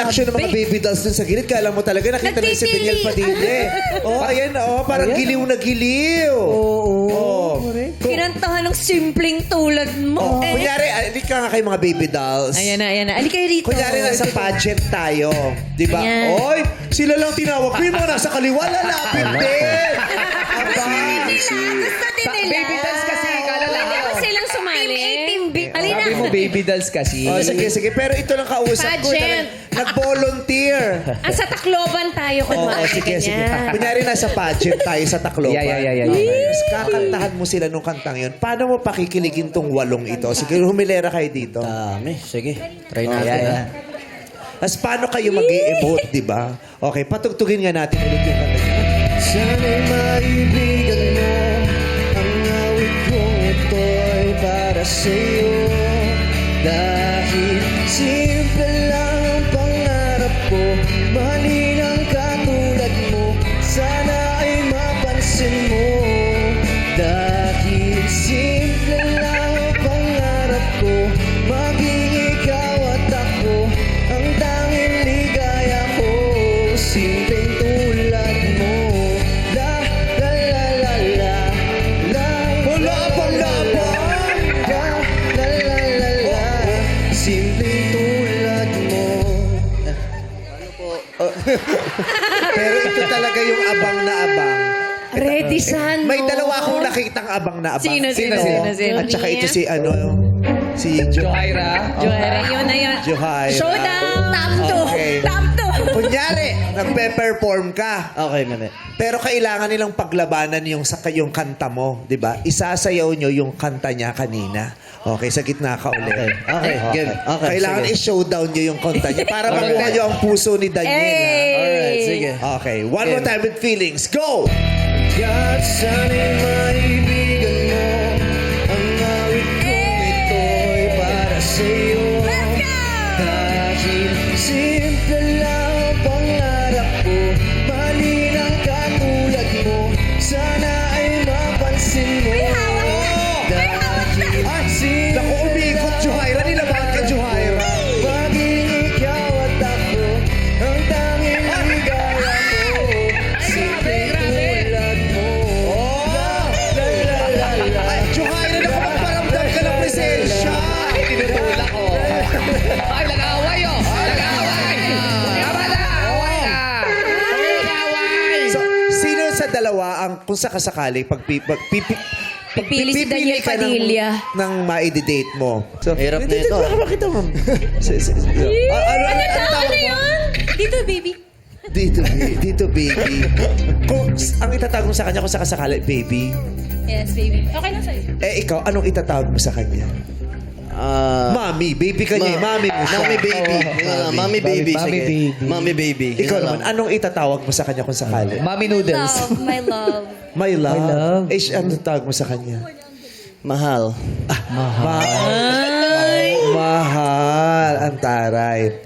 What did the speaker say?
reaction ng mga baby dolls dun sa gilid. Kala mo talaga nakita na si Daniel Padilla. Ayan, parang giliw na giliw. Kinantahan ng simpleng tulad mo. Kunyari, hindi ka nga kayo mga baby dolls. Ayan na. Ali kayo rito. Kunyari, nasa pageant tayo. Di ba? Ayan. Oy, sila lang tinawag. Yung mga nasa kaliwa, lalapit din. Aba. Gusto din nila. Baby dolls kasi, kala lang. Pwede ba silang sumali? Team B. Alina. Sabi mo baby dolls kasi. Sige. Pero ito lang kausap ko. Pageant. Nag-volunteer. Sa Tacloban tayo. Sige. Kunyari, nasa pageant tayo sa Tacloban. Yeah. Tapos kakantahan mo sila nung kantang yun. Paano mo pakikiligin tong walong ito? Sige, humilera kayo dito. Dami. Sige. Try natin. Tapos paano kayo mag-i-emote, di ba? Okay, patugtugin nga natin ulit yung kanta. Sana'y maibigan mo ang awit kong ito'y para sa'yo. Dahil simple lang ang pangarap ko, mahalin ang katulad mo, sana ay mapansin mo. Dahil simple lang ang pangarap ko, maging ikaw at ako, ang tanging ligaya ko, simpleng tulad mo. Simpleng tulad mo. Pero ito talaga yung abang na abang. Ready, San. May dalawa akong nakitang abang na abang. Sino? At saka ito si Johaira. Johaira, yun na yun. Johaira. Showdown! Okay. Top 2! Kunyari, nagpe-perform ka. Okay, mami. Pero kailangan nilang paglabanan yung kanta mo, di ba? Isasayaw nyo yung kanta niya kanina. Okay, sa gitna ka ulit. Okay. Kailangan sige. i-showdown nyo yung kanta niya para makuha nyo ang puso ni Daniel. Hey! Alright, sige. Okay, one more time with feelings. Go! At sana'y maibigan mo ang awit kong ito'y para sa'yo. Dahil simple lang ang pangarap ko, mahalin ang katulad mo, sana ay mapansin mo. Dahil Naku, umikot, Johaira. Nilabahan ka, Johaira. maging ikaw at ako, ang tanging ligaya ko, simpleng tulad mo. Ay, Johaira, nakapaparamdam ka ng presensya. Tinutulak ko. Ay, nag-away oh. Nag-away. Tama na. Away na. So, sino sa dalawa ang kung sakasakali Pipili si Daniel ka Padilla. ng maidi-date mo? So, Hirap na ito. Makita mo. Ano Ano yun? Dito, baby. Dito, baby. Kung ang itatawag mo sa kanya kung sakasakali, baby. Yes, baby. Okay lang sa'yo. Ikaw, anong itatawag mo sa kanya? Mami, baby ka niya. Mami mo siya. Mommy baby. Mommy baby. Mommy sige. baby. Mommy baby. Ikaw Yun naman, lang. anong itatawag mo sa kanya kung sakali? Mommy noodles. My love. My love. My love. Anong tawag mo sa kanya? Mahal. Mahal. Ang taray.